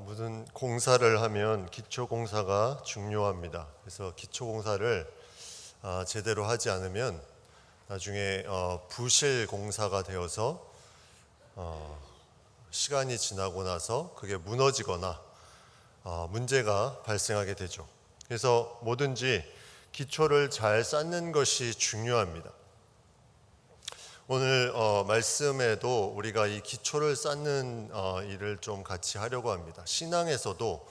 무슨 공사를 하면 기초공사가 중요합니다. 그래서 기초공사를 제대로 하지 않으면 나중에 부실 공사가 되어서 시간이 지나고 나서 그게 무너지거나 문제가 발생하게 되죠. 그래서 뭐든지 기초를 잘 쌓는 것이 중요합니다. 오늘 말씀에도 우리가 이 기초를 쌓는 일을 좀 같이 하려고 합니다. 신앙에서도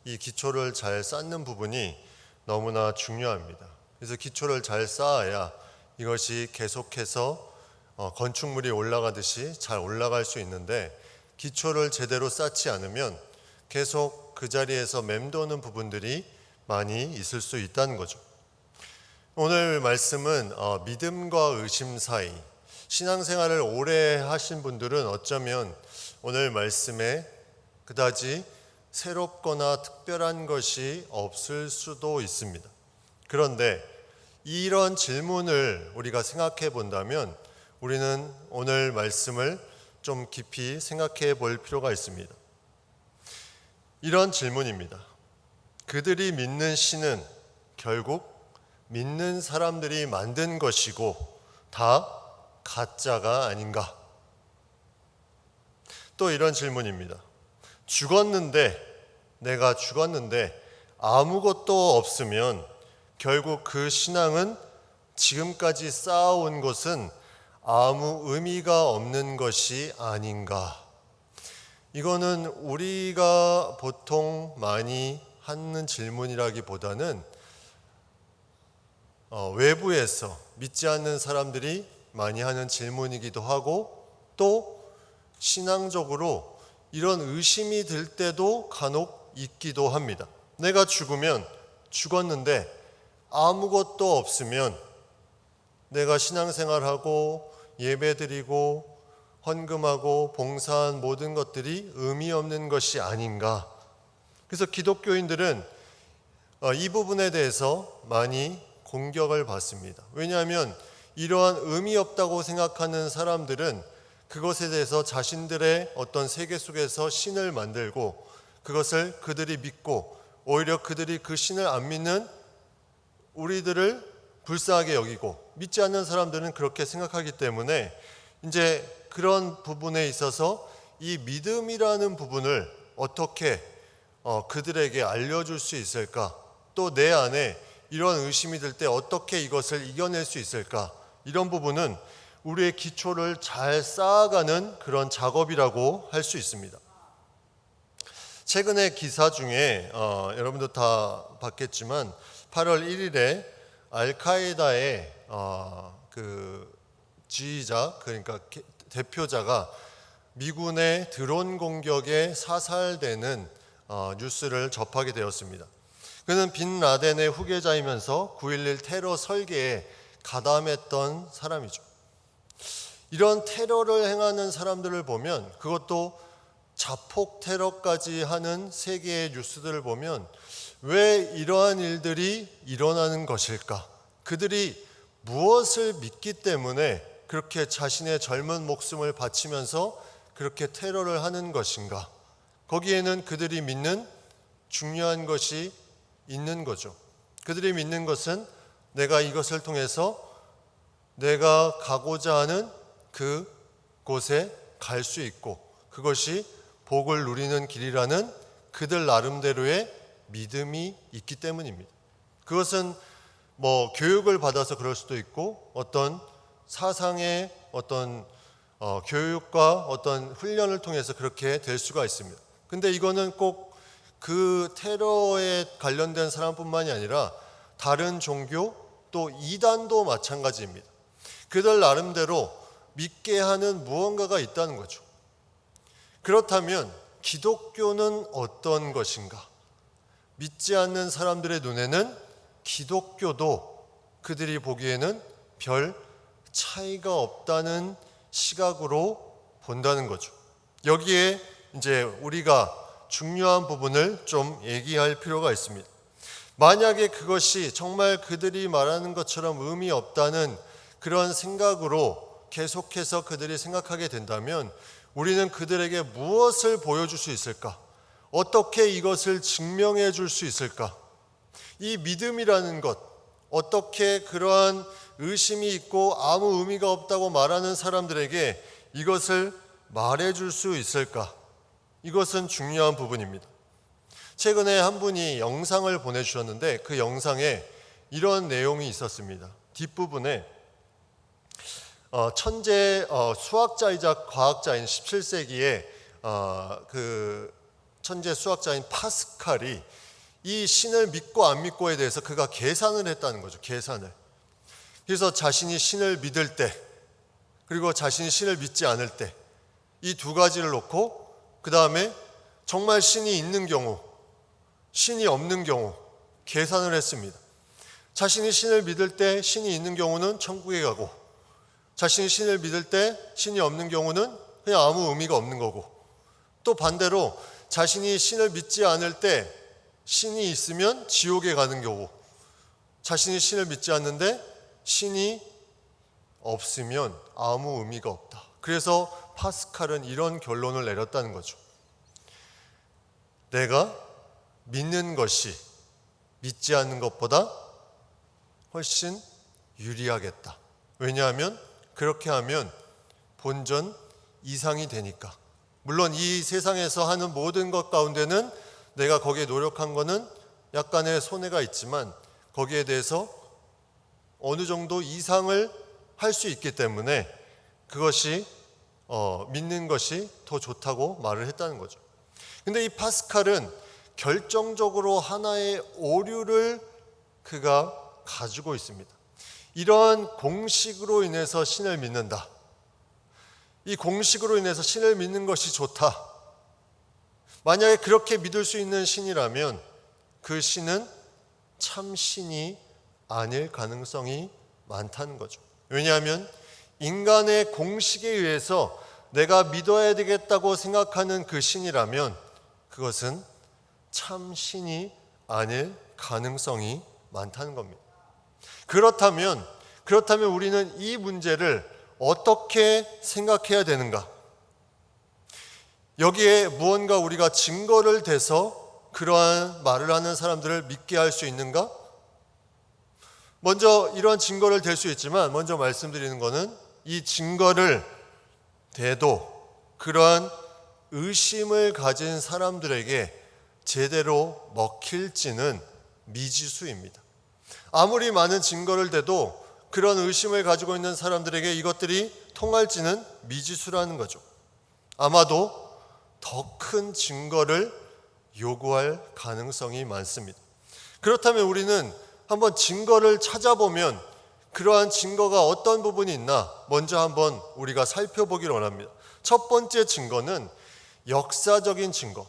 이 기초를 잘 쌓는 부분이 너무나 중요합니다. 그래서 기초를 잘 쌓아야 이것이 계속해서 건축물이 올라가듯이 잘 올라갈 수 있는데, 기초를 제대로 쌓지 않으면 계속 그 자리에서 맴도는 부분들이 많이 있을 수 있다는 거죠. 오늘 말씀은 믿음과 의심 사이, 신앙생활을 오래 하신 분들은 어쩌면 오늘 말씀에 그다지 새롭거나 특별한 것이 없을 수도 있습니다. 그런데 이런 질문을 우리가 생각해 본다면 우리는 오늘 말씀을 좀 깊이 생각해 볼 필요가 있습니다. 이런 질문입니다. 그들이 믿는 신은 결국 믿는 사람들이 만든 것이고 다 가짜가 아닌가? 또 이런 질문입니다. 내가 죽었는데 아무것도 없으면 결국 그 신앙은 지금까지 쌓아온 것은 아무 의미가 없는 것이 아닌가? 이거는 우리가 보통 많이 하는 질문이라기보다는 외부에서 믿지 않는 사람들이 많이 하는 질문이기도 하고, 또 신앙적으로 이런 의심이 들 때도 간혹 있기도 합니다. 내가 죽었는데 아무것도 없으면 내가 신앙생활하고 예배드리고 헌금하고 봉사한 모든 것들이 의미 없는 것이 아닌가? 그래서 기독교인들은 이 부분에 대해서 많이 공격을 받습니다. 왜냐하면 이러한 의미 없다고 생각하는 사람들은 그것에 대해서 자신들의 어떤 세계 속에서 신을 만들고 그것을 그들이 믿고, 오히려 그들이 그 신을 안 믿는 우리들을 불쌍하게 여기고, 믿지 않는 사람들은 그렇게 생각하기 때문에 이제 그런 부분에 있어서 이 믿음이라는 부분을 어떻게 그들에게 알려줄 수 있을까? 또 내 안에 이런 의심이 들 때 어떻게 이것을 이겨낼 수 있을까? 이런 부분은 우리의 기초를 잘 쌓아가는 그런 작업이라고 할 수 있습니다. 최근에 기사 중에 여러분도 다 봤겠지만 8월 1일에 알카에다의 그 지휘자, 그러니까 대표자가 미군의 드론 공격에 사살되는 뉴스를 접하게 되었습니다. 그는 빈 라덴의 후계자이면서 9.11 테러 설계에 가담했던 사람이죠. 이런 테러를 행하는 사람들을 보면, 그것도 자폭 테러까지 하는 세계의 뉴스들을 보면 왜 이러한 일들이 일어나는 것일까? 그들이 무엇을 믿기 때문에 그렇게 자신의 젊은 목숨을 바치면서 그렇게 테러를 하는 것인가? 거기에는 그들이 믿는 중요한 것이 있는 거죠. 그들이 믿는 것은 내가 이것을 통해서 내가 가고자 하는 그 곳에 갈 수 있고, 그것이 복을 누리는 길이라는 그들 나름대로의 믿음이 있기 때문입니다. 그것은 교육을 받아서 그럴 수도 있고, 어떤 사상의 어떤 교육과 어떤 훈련을 통해서 그렇게 될 수가 있습니다. 근데 이거는 꼭 그 테러에 관련된 사람뿐만이 아니라 다른 종교, 또 이단도 마찬가지입니다. 그들 나름대로 믿게 하는 무언가가 있다는 거죠. 그렇다면 기독교는 어떤 것인가? 믿지 않는 사람들의 눈에는 기독교도 그들이 보기에는 별 차이가 없다는 시각으로 본다는 거죠. 여기에 이제 우리가 중요한 부분을 좀 얘기할 필요가 있습니다. 만약에 그것이 정말 그들이 말하는 것처럼 의미 없다는 그런 생각으로 계속해서 그들이 생각하게 된다면 우리는 그들에게 무엇을 보여줄 수 있을까? 어떻게 이것을 증명해 줄 수 있을까? 이 믿음이라는 것, 어떻게 그러한 의심이 있고 아무 의미가 없다고 말하는 사람들에게 이것을 말해 줄 수 있을까? 이것은 중요한 부분입니다. 최근에 한 분이 영상을 보내주셨는데 그 영상에 이런 내용이 있었습니다. 뒷부분에 천재 수학자이자 과학자인 17세기의 그 천재 수학자인 파스칼이 이 신을 믿고 안 믿고에 대해서 그가 계산을 했다는 거죠. 계산을. 그래서 자신이 신을 믿을 때 그리고 자신이 신을 믿지 않을 때 이 두 가지를 놓고 그 다음에 정말 신이 있는 경우 신이 없는 경우 계산을 했습니다. 자신이 신을 믿을 때 신이 있는 경우는 천국에 가고 자신이 신을 믿을 때 신이 없는 경우는 그냥 아무 의미가 없는 거고 또 반대로 자신이 신을 믿지 않을 때 신이 있으면 지옥에 가는 경우 자신이 신을 믿지 않는데 신이 없으면 아무 의미가 없다. 그래서 파스칼은 이런 결론을 내렸다는 거죠. 내가 믿는 것이 믿지 않는 것보다 훨씬 유리하겠다. 왜냐하면 그렇게 하면 본전 이상이 되니까. 물론 이 세상에서 하는 모든 것 가운데는 내가 거기에 노력한 거는 약간의 손해가 있지만 거기에 대해서 어느 정도 이상을 할 수 있기 때문에 그것이 믿는 것이 더 좋다고 말을 했다는 거죠. 근데 이 파스칼은 결정적으로 하나의 오류를 그가 가지고 있습니다. 이러한 공식으로 인해서 신을 믿는다. 이 공식으로 인해서 신을 믿는 것이 좋다. 만약에 그렇게 믿을 수 있는 신이라면 그 신은 참 신이 아닐 가능성이 많다는 거죠. 왜냐하면 인간의 공식에 의해서 내가 믿어야 되겠다고 생각하는 그 신이라면 그것은 참 신이 아닐 가능성이 많다는 겁니다. 그렇다면 우리는 이 문제를 어떻게 생각해야 되는가? 여기에 무언가 우리가 증거를 대서 그러한 말을 하는 사람들을 믿게 할 수 있는가? 먼저 이러한 증거를 댈 수 있지만 먼저 말씀드리는 것은 이 증거를 대도 그러한 의심을 가진 사람들에게 제대로 먹힐지는 미지수입니다. 아무리 많은 증거를 대도 그런 의심을 가지고 있는 사람들에게 이것들이 통할지는 미지수라는 거죠. 아마도 더 큰 증거를 요구할 가능성이 많습니다. 그렇다면 우리는 한번 증거를 찾아보면 그러한 증거가 어떤 부분이 있나 먼저 한번 우리가 살펴보기를 원합니다. 첫 번째 증거는 역사적인 증거.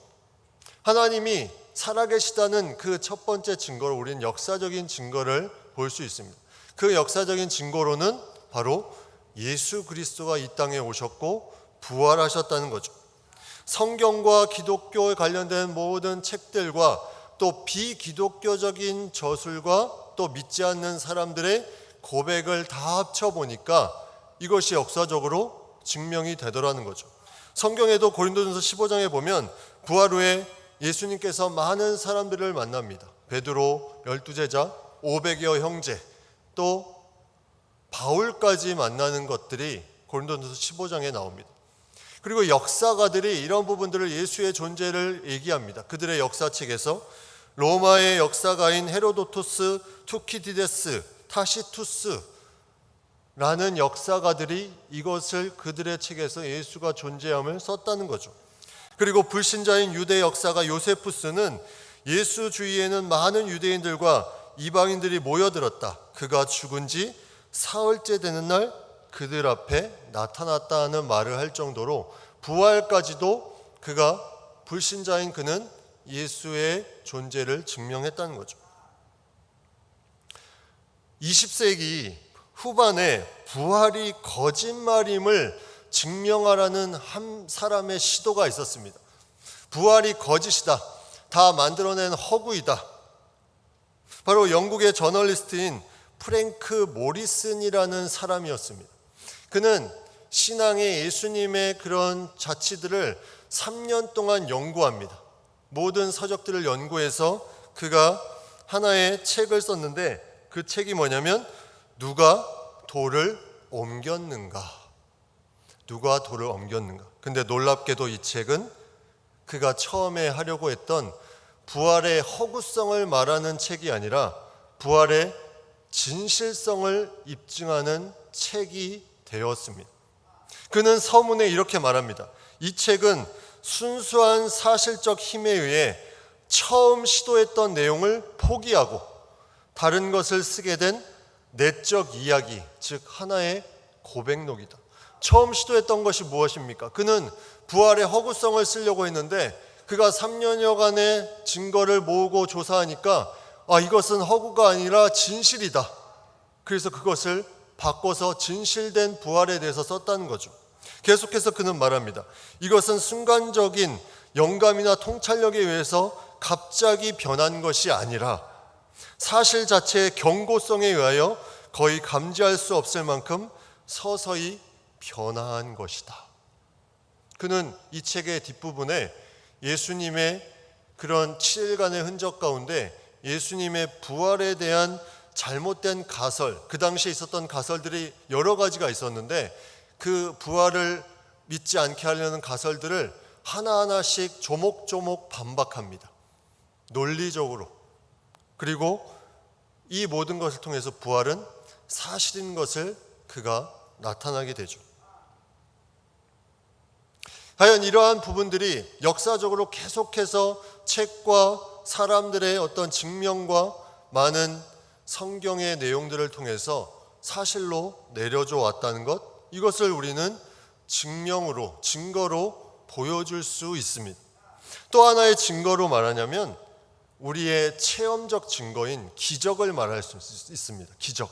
하나님이 살아계시다는 그 첫 번째 증거로 우리는 역사적인 증거를 볼 수 있습니다. 그 역사적인 증거로는 바로 예수 그리스도가 이 땅에 오셨고 부활하셨다는 거죠. 성경과 기독교에 관련된 모든 책들과 또 비기독교적인 저술과 또 믿지 않는 사람들의 고백을 다 합쳐보니까 이것이 역사적으로 증명이 되더라는 거죠. 성경에도 고린도전서 15장에 보면 부활 후에 예수님께서 많은 사람들을 만납니다. 베드로, 12제자, 500여 형제, 또 바울까지 만나는 것들이 고린도전서 15장에 나옵니다. 그리고 역사가들이 이런 부분들을 예수의 존재를 얘기합니다. 그들의 역사책에서 로마의 역사가인 헤로도토스, 투키디데스, 타시투스라는 역사가들이 이것을 그들의 책에서 예수가 존재함을 썼다는 거죠. 그리고 불신자인 유대 역사가 요세푸스는 예수 주위에는 많은 유대인들과 이방인들이 모여들었다. 그가 죽은 지 사흘째 되는 날 그들 앞에 나타났다는 말을 할 정도로 부활까지도 그가 불신자인 그는 예수의 존재를 증명했다는 거죠. 20세기 후반에 부활이 거짓말임을 증명하라는 한 사람의 시도가 있었습니다. 부활이 거짓이다. 다 만들어낸 허구이다. 바로 영국의 저널리스트인 프랭크 모리슨이라는 사람이었습니다. 그는 신앙의 예수님의 그런 자치들을 3년 동안 연구합니다. 모든 서적들을 연구해서 그가 하나의 책을 썼는데 그 책이 뭐냐면 누가 돌을 옮겼는가. 누가 돌을 옮겼는가. 근데 놀랍게도 이 책은 그가 처음에 하려고 했던 부활의 허구성을 말하는 책이 아니라 부활의 진실성을 입증하는 책이 되었습니다. 그는 서문에 이렇게 말합니다. 이 책은 순수한 사실적 힘에 의해 처음 시도했던 내용을 포기하고 다른 것을 쓰게 된 내적 이야기, 즉 하나의 고백록이다. 처음 시도했던 것이 무엇입니까? 그는 부활의 허구성을 쓰려고 했는데 그가 3년여간의 증거를 모으고 조사하니까 이것은 허구가 아니라 진실이다. 그래서 그것을 바꿔서 진실된 부활에 대해서 썼다는 거죠. 계속해서 그는 말합니다. 이것은 순간적인 영감이나 통찰력에 의해서 갑자기 변한 것이 아니라 사실 자체의 경고성에 의하여 거의 감지할 수 없을 만큼 서서히 변화한 것이다. 그는 이 책의 뒷부분에 예수님의 그런 7일간의 흔적 가운데 예수님의 부활에 대한 잘못된 가설, 그 당시에 있었던 가설들이 여러 가지가 있었는데 그 부활을 믿지 않게 하려는 가설들을 하나하나씩 조목조목 반박합니다. 논리적으로. 그리고 이 모든 것을 통해서 부활은 사실인 것을 그가 나타나게 되죠. 과연 이러한 부분들이 역사적으로 계속해서 책과 사람들의 어떤 증명과 많은 성경의 내용들을 통해서 사실로 내려져 왔다는 것, 이것을 우리는 증거로 보여줄 수 있습니다. 또 하나의 증거로 말하냐면 우리의 체험적 증거인 기적을 말할 수 있습니다. 기적.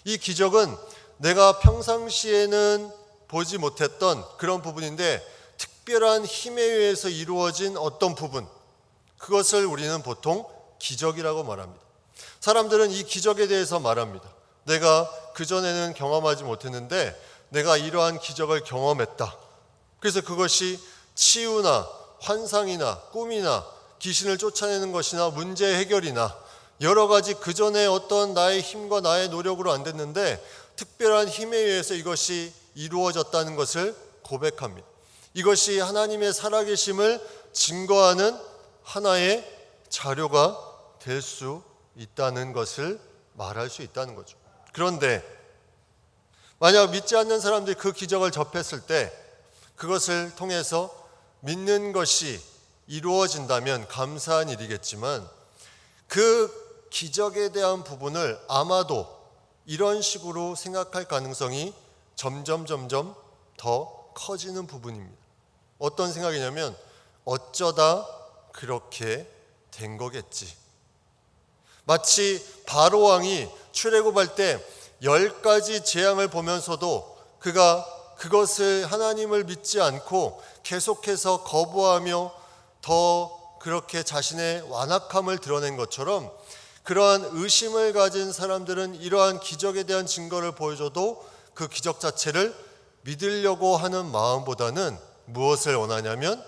이 기적은 내가 평상시에는 보지 못했던 그런 부분인데 특별한 힘에 의해서 이루어진 어떤 부분, 그것을 우리는 보통 기적이라고 말합니다. 사람들은 이 기적에 대해서 말합니다. 내가 그전에는 경험하지 못했는데 내가 이러한 기적을 경험했다. 그래서 그것이 치유나 환상이나 꿈이나 귀신을 쫓아내는 것이나 문제 해결이나 여러 가지 그전에 어떤 나의 힘과 나의 노력으로 안 됐는데 특별한 힘에 의해서 이것이 이루어졌다는 것을 고백합니다. 이것이 하나님의 살아계심을 증거하는 하나의 자료가 될 수 있다는 것을 말할 수 있다는 거죠. 그런데 만약 믿지 않는 사람들이 그 기적을 접했을 때 그것을 통해서 믿는 것이 이루어진다면 감사한 일이겠지만 그 기적에 대한 부분을 아마도 이런 식으로 생각할 가능성이 점점 더 커지는 부분입니다. 어떤 생각이냐면 어쩌다 그렇게 된 거겠지. 마치 바로 왕이 출애굽할 때 10가지 재앙을 보면서도 그가 그것을 하나님을 믿지 않고 계속해서 거부하며 더 그렇게 자신의 완악함을 드러낸 것처럼 그러한 의심을 가진 사람들은 이러한 기적에 대한 증거를 보여줘도 그 기적 자체를 믿으려고 하는 마음보다는 무엇을 원하냐면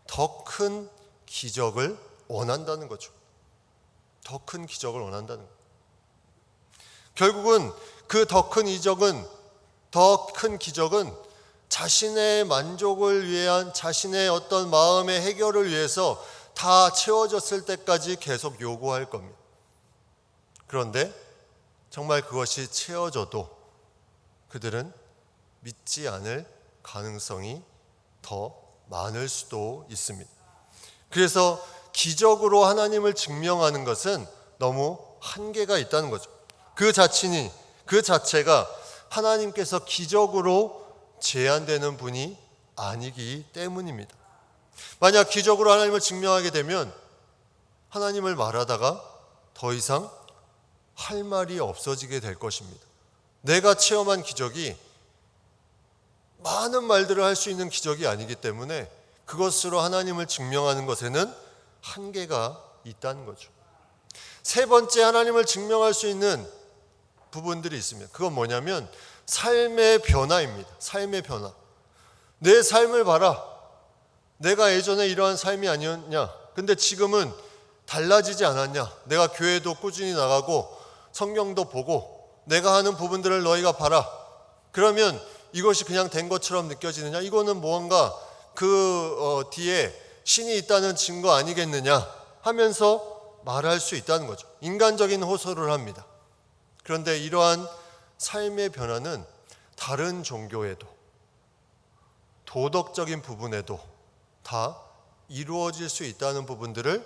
더 큰 기적을 원한다는 거죠. 더 큰 기적을 원한다는 거예요. 결국은 그 더 큰 기적은 자신의 만족을 위한 자신의 어떤 마음의 해결을 위해서 다 채워졌을 때까지 계속 요구할 겁니다. 그런데 정말 그것이 채워져도 그들은 믿지 않을 가능성이 더 많을 수도 있습니다. 그래서 기적으로 하나님을 증명하는 것은 너무 한계가 있다는 거죠. 그 자체가 하나님께서 기적으로 제한되는 분이 아니기 때문입니다. 만약 기적으로 하나님을 증명하게 되면 하나님을 말하다가 더 이상 할 말이 없어지게 될 것입니다. 내가 체험한 기적이 많은 말들을 할 수 있는 기적이 아니기 때문에 그것으로 하나님을 증명하는 것에는 한계가 있다는 거죠. 세 번째 하나님을 증명할 수 있는 부분들이 있습니다. 그건 뭐냐면 삶의 변화입니다. 삶의 변화. 내 삶을 봐라. 내가 예전에 이러한 삶이 아니었냐? 근데 지금은 달라지지 않았냐? 내가 교회도 꾸준히 나가고 성경도 보고 내가 하는 부분들을 너희가 봐라. 그러면 이것이 그냥 된 것처럼 느껴지느냐? 이거는 무언가 뒤에 신이 있다는 증거 아니겠느냐 하면서 말할 수 있다는 거죠. 인간적인 호소를 합니다. 그런데 이러한 삶의 변화는 다른 종교에도 도덕적인 부분에도 다 이루어질 수 있다는 부분들을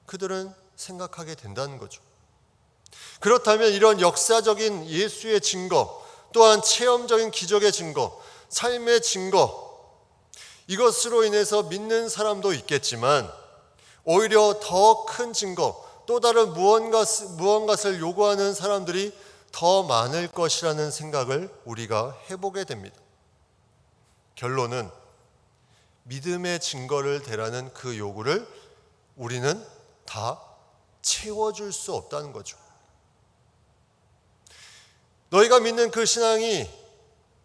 그들은 생각하게 된다는 거죠. 그렇다면 이런 역사적인 예수의 증거, 또한 체험적인 기적의 증거, 삶의 증거, 이것으로 인해서 믿는 사람도 있겠지만 오히려 더 큰 증거, 또 다른 무언가를 요구하는 사람들이 더 많을 것이라는 생각을 우리가 해보게 됩니다. 결론은 믿음의 증거를 대라는 그 요구를 우리는 다 채워줄 수 없다는 거죠. 너희가 믿는 그 신앙이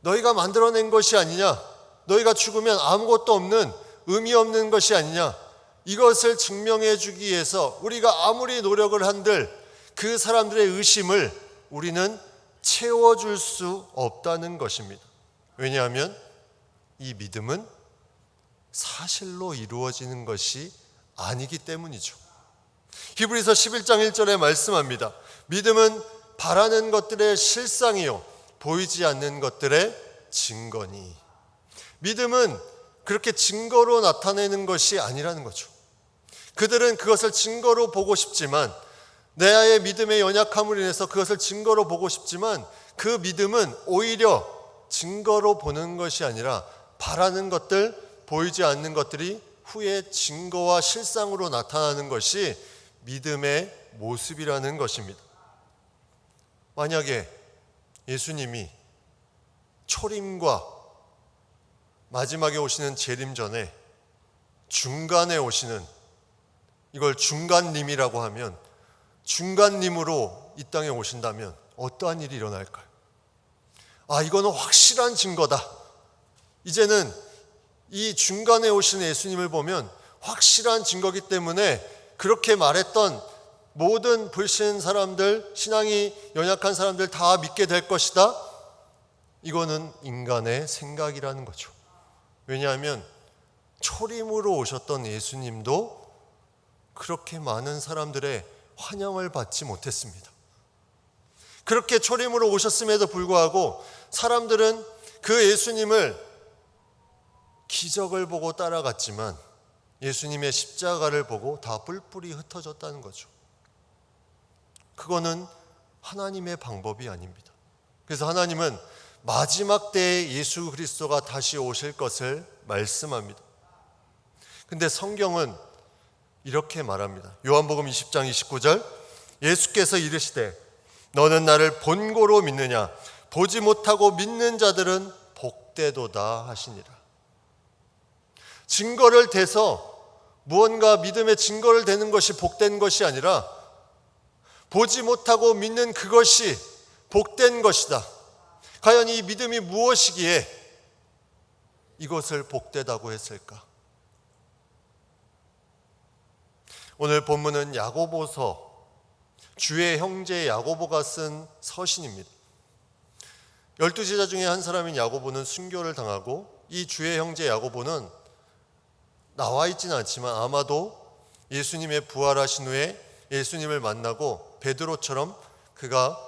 너희가 만들어낸 것이 아니냐, 너희가 죽으면 아무것도 없는 의미 없는 것이 아니냐, 이것을 증명해 주기 위해서 우리가 아무리 노력을 한들 그 사람들의 의심을 우리는 채워줄 수 없다는 것입니다. 왜냐하면 이 믿음은 사실로 이루어지는 것이 아니기 때문이죠. 히브리서 11장 1절에 말씀합니다. 믿음은 바라는 것들의 실상이요 보이지 않는 것들의 증거니. 믿음은 그렇게 증거로 나타내는 것이 아니라는 거죠. 그들은 그것을 증거로 보고 싶지만, 내의 믿음의 연약함으로 인해서 그것을 증거로 보고 싶지만, 그 믿음은 오히려 증거로 보는 것이 아니라 바라는 것들, 보이지 않는 것들이 후에 증거와 실상으로 나타나는 것이 믿음의 모습이라는 것입니다. 만약에 예수님이 초림과 마지막에 오시는 재림 전에 중간에 오시는, 이걸 중간님이라고 하면, 중간님으로 이 땅에 오신다면 어떠한 일이 일어날까요? 이거는 확실한 증거다. 이제는 이 중간에 오시는 예수님을 보면 확실한 증거이기 때문에 그렇게 말했던 모든 불신 사람들, 신앙이 연약한 사람들 다 믿게 될 것이다. 이거는 인간의 생각이라는 거죠. 왜냐하면 초림으로 오셨던 예수님도 그렇게 많은 사람들의 환영을 받지 못했습니다. 그렇게 초림으로 오셨음에도 불구하고 사람들은 그 예수님을 기적을 보고 따라갔지만 예수님의 십자가를 보고 다 뿔뿔이 흩어졌다는 거죠. 그거는 하나님의 방법이 아닙니다. 그래서 하나님은 마지막 때에 예수 그리스도가 다시 오실 것을 말씀합니다. 근데 성경은 이렇게 말합니다. 요한복음 20장 29절, 예수께서 이르시되 너는 나를 본고로 믿느냐, 보지 못하고 믿는 자들은 복되도다 하시니라. 증거를 대서 무언가 믿음의 증거를 대는 것이 복된 것이 아니라 보지 못하고 믿는 그것이 복된 것이다. 과연 이 믿음이 무엇이기에 이것을 복되다고 했을까? 오늘 본문은 야고보서, 주의 형제 야고보가 쓴 서신입니다. 12제자 중에 한 사람인 야고보는 순교를 당하고, 이 주의 형제 야고보는 나와 있지는 않지만 아마도 예수님의 부활하신 후에 예수님을 만나고 베드로처럼 그가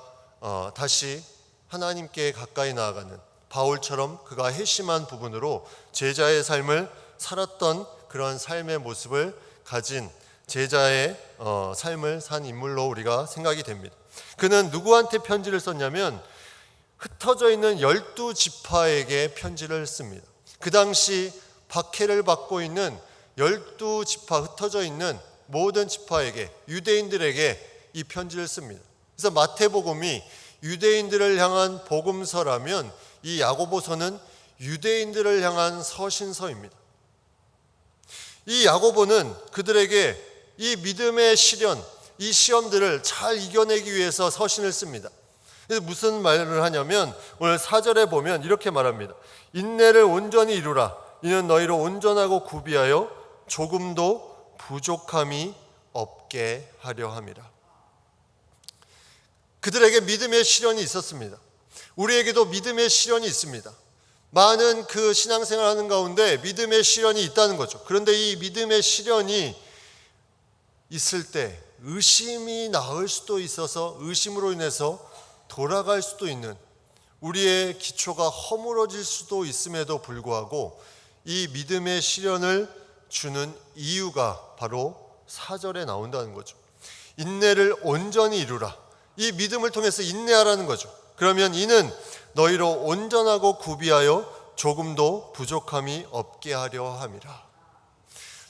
다시 하나님께 가까이 나아가는, 바울처럼 그가 회심한 부분으로 제자의 삶을 살았던 그런 삶의 모습을 가진 제자의 삶을 산 인물로 우리가 생각이 됩니다. 그는 누구한테 편지를 썼냐면 흩어져 있는 12지파에게 편지를 씁니다. 그 당시 박해를 받고 있는 12지파, 흩어져 있는 모든 지파에게, 유대인들에게 이 편지를 씁니다. 그래서 마태복음이 유대인들을 향한 복음서라면 이 야고보서는 유대인들을 향한 서신서입니다. 이 야고보는 그들에게 이 믿음의 시련, 이 시험들을 잘 이겨내기 위해서 서신을 씁니다. 그래서 무슨 말을 하냐면 오늘 4절에 보면 이렇게 말합니다. 인내를 온전히 이루라. 이는 너희로 온전하고 구비하여 조금도 부족함이 없게 하려 함이라. 그들에게 믿음의 시련이 있었습니다. 우리에게도 믿음의 시련이 있습니다. 많은 그 신앙생활하는 가운데 믿음의 시련이 있다는 거죠. 그런데 이 믿음의 시련이 있을 때 의심이 나올 수도 있어서 의심으로 인해서 돌아갈 수도 있는, 우리의 기초가 허물어질 수도 있음에도 불구하고 이 믿음의 시련을 주는 이유가 바로 4절에 나온다는 거죠. 인내를 온전히 이루라. 이 믿음을 통해서 인내하라는 거죠. 그러면 이는 너희로 온전하고 구비하여 조금도 부족함이 없게 하려 함이라.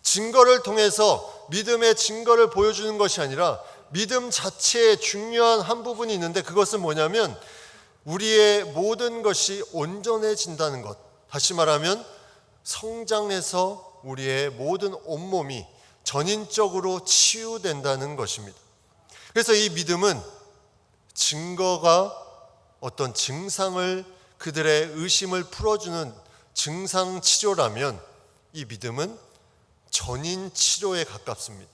증거를 통해서 믿음의 증거를 보여주는 것이 아니라 믿음 자체의 중요한 한 부분이 있는데, 그것은 뭐냐면 우리의 모든 것이 온전해진다는 것. 다시 말하면 성장해서 우리의 모든 온몸이 전인적으로 치유된다는 것입니다. 그래서 이 믿음은 증거가 어떤 증상을, 그들의 의심을 풀어주는 증상 치료라면 이 믿음은 전인 치료에 가깝습니다.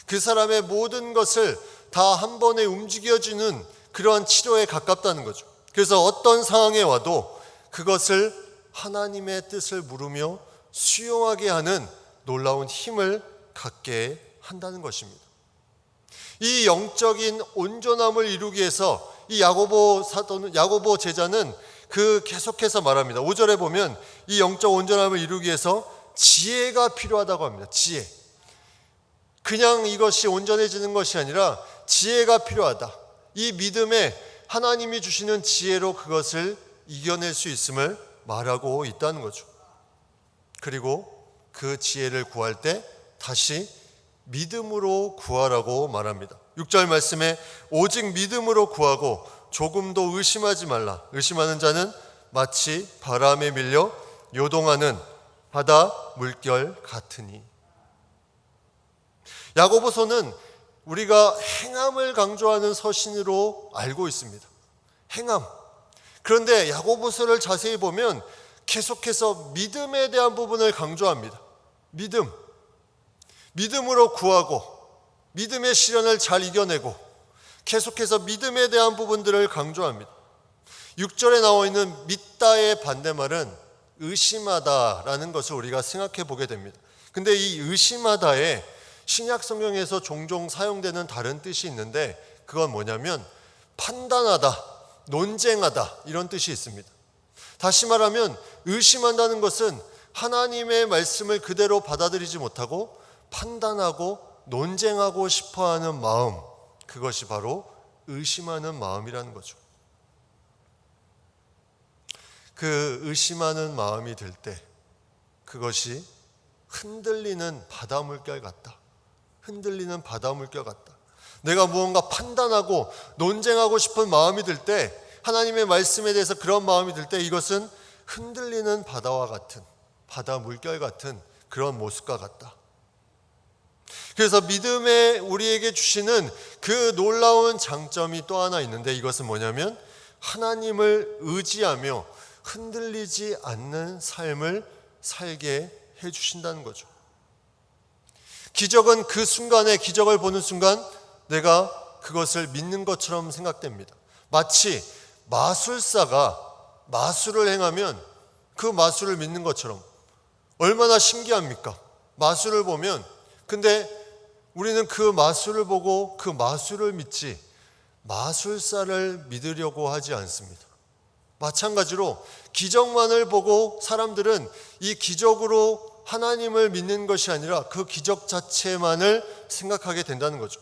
그 사람의 모든 것을 다 한 번에 움직여주는 그러한 치료에 가깝다는 거죠. 그래서 어떤 상황에 와도 그것을 하나님의 뜻을 물으며 수용하게 하는 놀라운 힘을 갖게 한다는 것입니다. 이 영적인 온전함을 이루기 위해서 이 야고보 제자는 그 계속해서 말합니다. 5절에 보면 이 영적 온전함을 이루기 위해서 지혜가 필요하다고 합니다. 지혜. 그냥 이것이 온전해지는 것이 아니라 지혜가 필요하다. 이 믿음에 하나님이 주시는 지혜로 그것을 이겨낼 수 있음을 말하고 있다는 거죠. 그리고 그 지혜를 구할 때 다시 믿음으로 구하라고 말합니다. 6절 말씀에 오직 믿음으로 구하고 조금도 의심하지 말라. 의심하는 자는 마치 바람에 밀려 요동하는 바다 물결 같으니. 야고보서는 우리가 행함을 강조하는 서신으로 알고 있습니다. 행함. 그런데 야고보서를 자세히 보면 계속해서 믿음에 대한 부분을 강조합니다. 믿음으로 구하고 믿음의 시련을 잘 이겨내고 계속해서 믿음에 대한 부분들을 강조합니다. 6절에 나와 있는 믿다의 반대말은 의심하다라는 것을 우리가 생각해 보게 됩니다. 근데 이 의심하다에 신약 성경에서 종종 사용되는 다른 뜻이 있는데, 그건 뭐냐면 판단하다, 논쟁하다, 이런 뜻이 있습니다. 다시 말하면 의심한다는 것은 하나님의 말씀을 그대로 받아들이지 못하고 판단하고 논쟁하고 싶어하는 마음, 그것이 바로 의심하는 마음이라는 거죠. 그 의심하는 마음이 들 때 그것이 흔들리는 바다 물결 같다. 흔들리는 바다 물결 같다. 내가 무언가 판단하고 논쟁하고 싶은 마음이 들 때, 하나님의 말씀에 대해서 그런 마음이 들 때 이것은 흔들리는 바다와 같은, 바다 물결 같은 그런 모습과 같다. 그래서 믿음에 우리에게 주시는 그 놀라운 장점이 또 하나 있는데, 이것은 뭐냐면 하나님을 의지하며 흔들리지 않는 삶을 살게 해주신다는 거죠. 기적은 그 순간에, 기적을 보는 순간 내가 그것을 믿는 것처럼 생각됩니다. 마치 마술사가 마술을 행하면 그 마술을 믿는 것처럼. 얼마나 신기합니까? 마술을 보면. 근데 우리는 그 마술을 보고 그 마술을 믿지 마술사를 믿으려고 하지 않습니다. 마찬가지로 기적만을 보고 사람들은 이 기적으로 하나님을 믿는 것이 아니라 그 기적 자체만을 생각하게 된다는 거죠.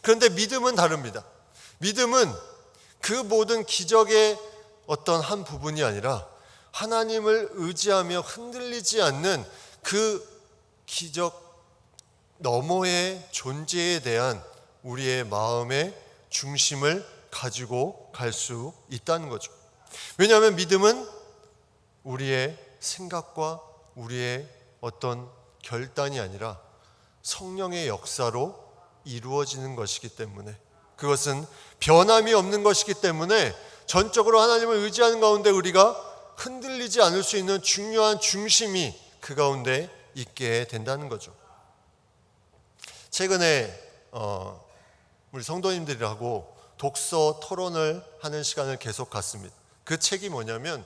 그런데 믿음은 다릅니다. 믿음은 그 모든 기적의 어떤 한 부분이 아니라 하나님을 의지하며 흔들리지 않는 그 기적 너머의 존재에 대한 우리의 마음의 중심을 가지고 갈 수 있다는 거죠. 왜냐하면 믿음은 우리의 생각과 우리의 어떤 결단이 아니라 성령의 역사로 이루어지는 것이기 때문에, 그것은 변함이 없는 것이기 때문에 전적으로 하나님을 의지하는 가운데 우리가 흔들리지 않을 수 있는 중요한 중심이 그 가운데 있게 된다는 거죠. 최근에 우리 성도님들하고 독서 토론을 하는 시간을 계속 갖습니다. 그 책이 뭐냐면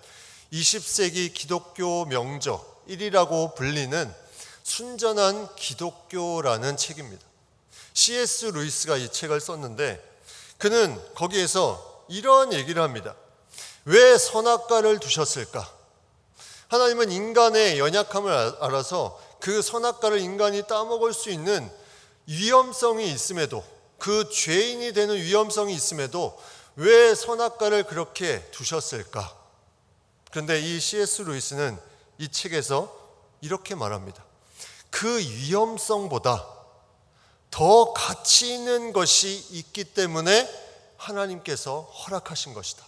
20세기 기독교 명저 1위라고 불리는 순전한 기독교라는 책입니다. C.S. 루이스가 이 책을 썼는데 그는 거기에서 이런 얘기를 합니다. 왜 선악과를 두셨을까? 하나님은 인간의 연약함을 알아서 그 선악과를 인간이 따먹을 수 있는 위험성이 있음에도, 그 죄인이 되는 위험성이 있음에도 왜 선악과를 그렇게 두셨을까? 그런데 이 C.S. 루이스는 이 책에서 이렇게 말합니다. 그 위험성보다 더 가치 있는 것이 있기 때문에 하나님께서 허락하신 것이다.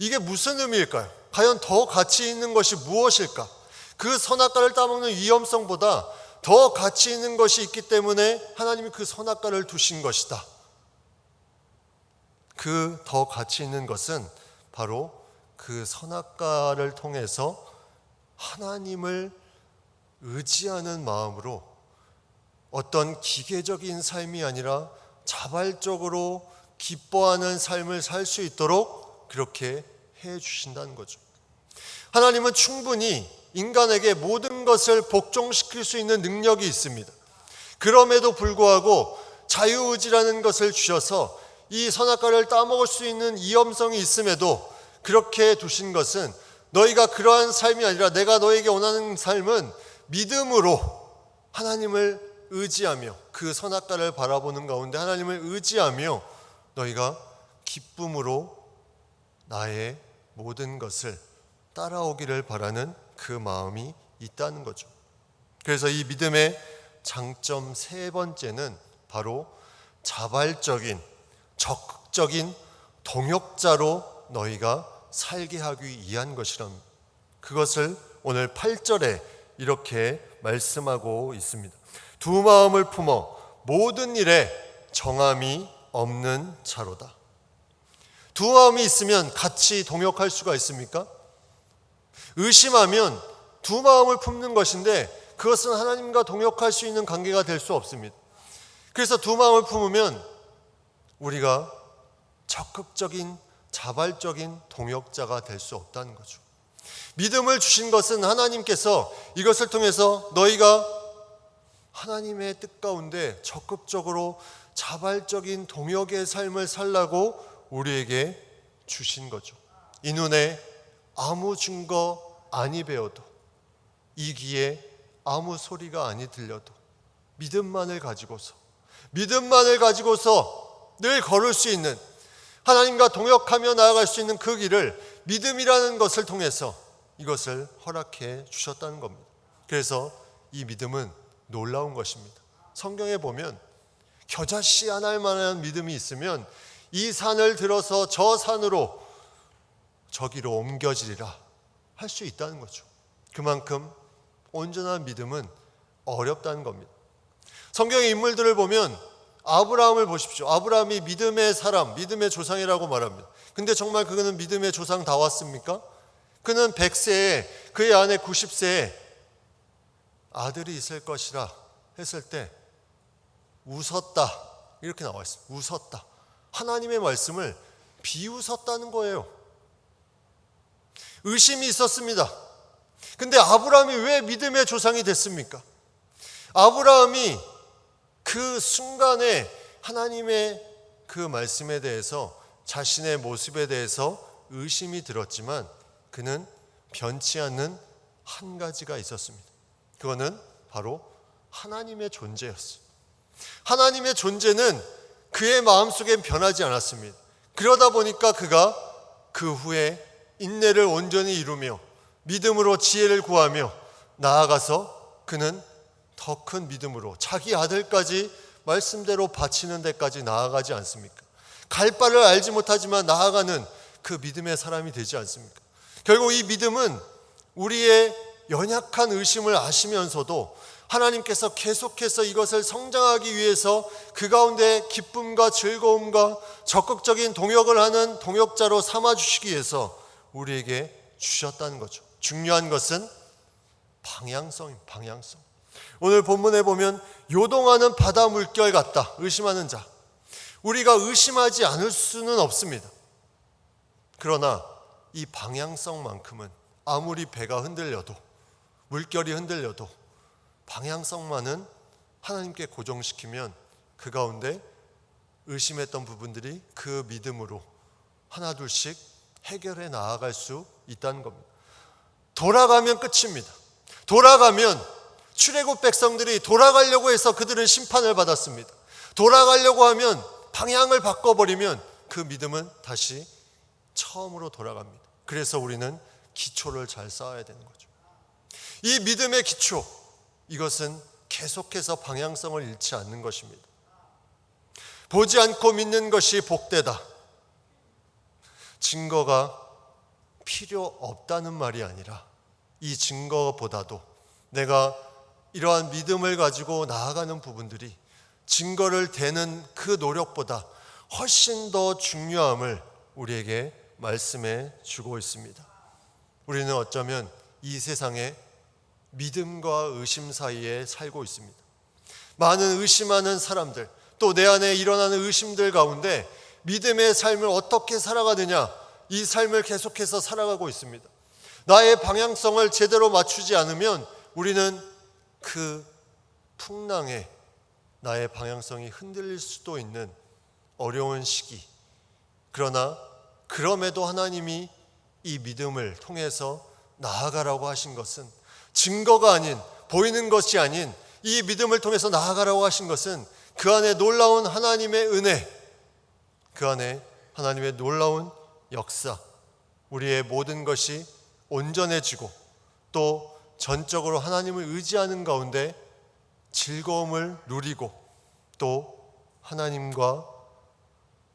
이게 무슨 의미일까요? 과연 더 가치 있는 것이 무엇일까? 그 선악과를 따먹는 위험성보다 더 가치 있는 것이 있기 때문에 하나님이 그 선악과를 두신 것이다. 그 더 가치 있는 것은 바로 그 선악과를 통해서 하나님을 의지하는 마음으로 어떤 기계적인 삶이 아니라 자발적으로 기뻐하는 삶을 살 수 있도록 그렇게 해 주신다는 거죠. 하나님은 충분히 인간에게 모든 것을 복종시킬 수 있는 능력이 있습니다. 그럼에도 불구하고 자유의지라는 것을 주셔서 이 선악과를 따먹을 수 있는 위험성이 있음에도 그렇게 두신 것은 너희가 그러한 삶이 아니라 내가 너에게 원하는 삶은 믿음으로 하나님을 의지하며 그 선악과를 바라보는 가운데 하나님을 의지하며 너희가 기쁨으로 나의 모든 것을 따라오기를 바라는 그 마음이 있다는 거죠. 그래서 이 믿음의 장점 세 번째는 바로 자발적인, 적극적인 동역자로 너희가 살게 하기 위한 것이랍니다. 그것을 오늘 8절에 이렇게 말씀하고 있습니다. 두 마음을 품어 모든 일에 정함이 없는 자로다. 두 마음이 있으면 같이 동역할 수가 있습니까? 의심하면 두 마음을 품는 것인데 그것은 하나님과 동역할 수 있는 관계가 될 수 없습니다. 그래서 두 마음을 품으면 우리가 적극적인 자발적인 동역자가 될 수 없다는 거죠. 믿음을 주신 것은 하나님께서 이것을 통해서 너희가 하나님의 뜻 가운데 적극적으로 자발적인 동역의 삶을 살라고 우리에게 주신 거죠. 이 눈에 아무 증거 아니 배워도, 이 귀에 아무 소리가 아니 들려도 믿음만을 가지고서 늘 걸을 수 있는, 하나님과 동역하며 나아갈 수 있는 그 길을 믿음이라는 것을 통해서 이것을 허락해 주셨다는 겁니다. 그래서 이 믿음은 놀라운 것입니다. 성경에 보면 겨자씨 안 할 만한 믿음이 있으면 이 산을 들어서 저 산으로 저기로 옮겨지리라 할 수 있다는 거죠. 그만큼 온전한 믿음은 어렵다는 겁니다. 성경의 인물들을 보면 아브라함을 보십시오. 아브라함이 믿음의 사람, 믿음의 조상이라고 말합니다. 근데 정말 그는 믿음의 조상다웠습니까? 그는 100세에 그의 아내 90세에 아들이 있을 것이라 했을 때 웃었다 이렇게 나와 있습니다. 웃었다. 하나님의 말씀을 비웃었다는 거예요. 의심이 있었습니다. 근데 아브라함이 왜 믿음의 조상이 됐습니까? 아브라함이 그 순간에 하나님의 그 말씀에 대해서, 자신의 모습에 대해서 의심이 들었지만 그는 변치 않는 한 가지가 있었습니다. 그거는 바로 하나님의 존재였어요. 하나님의 존재는 그의 마음속엔 변하지 않았습니다. 그러다 보니까 그가 그 후에 인내를 온전히 이루며 믿음으로 지혜를 구하며 나아가서 그는 더 큰 믿음으로 자기 아들까지 말씀대로 바치는 데까지 나아가지 않습니까? 갈 바를 알지 못하지만 나아가는 그 믿음의 사람이 되지 않습니까? 결국 이 믿음은 우리의 연약한 의심을 아시면서도 하나님께서 계속해서 이것을 성장하기 위해서 그 가운데 기쁨과 즐거움과 적극적인 동역을 하는 동역자로 삼아주시기 위해서 우리에게 주셨다는 거죠. 중요한 것은 방향성입니다. 방향성. 오늘 본문에 보면 요동하는 바다 물결 같다. 의심하는 자. 우리가 의심하지 않을 수는 없습니다. 그러나 이 방향성만큼은 아무리 배가 흔들려도, 물결이 흔들려도 방향성만은 하나님께 고정시키면 그 가운데 의심했던 부분들이 그 믿음으로 하나둘씩 해결해 나아갈 수 있다는 겁니다. 돌아가면 끝입니다. 돌아가면 출애굽 백성들이 돌아가려고 해서 그들은 심판을 받았습니다. 돌아가려고 하면 방향을 바꿔버리면 그 믿음은 다시 처음으로 돌아갑니다. 그래서 우리는 기초를 잘 쌓아야 되는 거죠. 이 믿음의 기초, 이것은 계속해서 방향성을 잃지 않는 것입니다. 보지 않고 믿는 것이 복되다. 증거가 필요 없다는 말이 아니라 이 증거보다도 내가 이러한 믿음을 가지고 나아가는 부분들이 증거를 대는 그 노력보다 훨씬 더 중요함을 우리에게 말씀해 주고 있습니다. 우리는 어쩌면 이 세상에 믿음과 의심 사이에 살고 있습니다. 많은 의심하는 사람들, 또 내 안에 일어나는 의심들 가운데 믿음의 삶을 어떻게 살아가느냐, 이 삶을 계속해서 살아가고 있습니다. 나의 방향성을 제대로 맞추지 않으면 우리는 그 풍랑에 나의 방향성이 흔들릴 수도 있는 어려운 시기. 그러나 그럼에도 하나님이 이 믿음을 통해서 나아가라고 하신 것은 증거가 아닌, 보이는 것이 아닌 이 믿음을 통해서 나아가라고 하신 것은 그 안에 놀라운 하나님의 은혜, 그 안에 하나님의 놀라운 역사, 우리의 모든 것이 온전해지고 또 전적으로 하나님을 의지하는 가운데 즐거움을 누리고 또 하나님과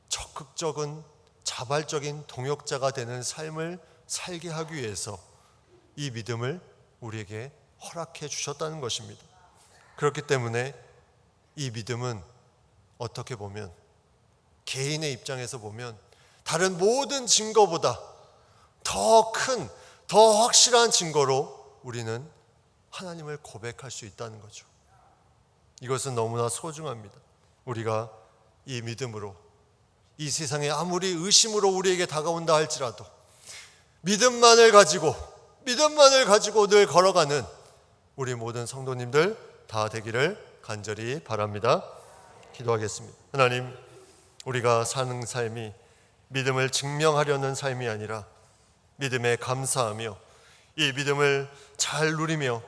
적극적인 자발적인 동역자가 되는 삶을 살게 하기 위해서 이 믿음을 우리에게 허락해 주셨다는 것입니다. 그렇기 때문에 이 믿음은 어떻게 보면 개인의 입장에서 보면 다른 모든 증거보다 더 큰, 더 확실한 증거로 우리는 하나님을 고백할 수 있다는 거죠. 이것은 너무나 소중합니다. 우리가 이 믿음으로 이 세상에 아무리 의심으로 우리에게 다가온다 할지라도 믿음만을 가지고 늘 걸어가는 우리 모든 성도님들 다 되기를 간절히 바랍니다. 기도하겠습니다. 하나님, 우리가 사는 삶이 믿음을 증명하려는 삶이 아니라 믿음에 감사하며 이 믿음을 잘 누리며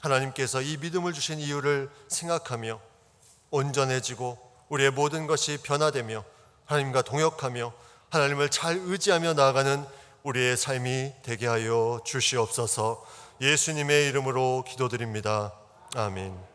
하나님께서 이 믿음을 주신 이유를 생각하며 온전해지고 우리의 모든 것이 변화되며 하나님과 동역하며 하나님을 잘 의지하며 나아가는 우리의 삶이 되게 하여 주시옵소서. 예수님의 이름으로 기도드립니다. 아멘.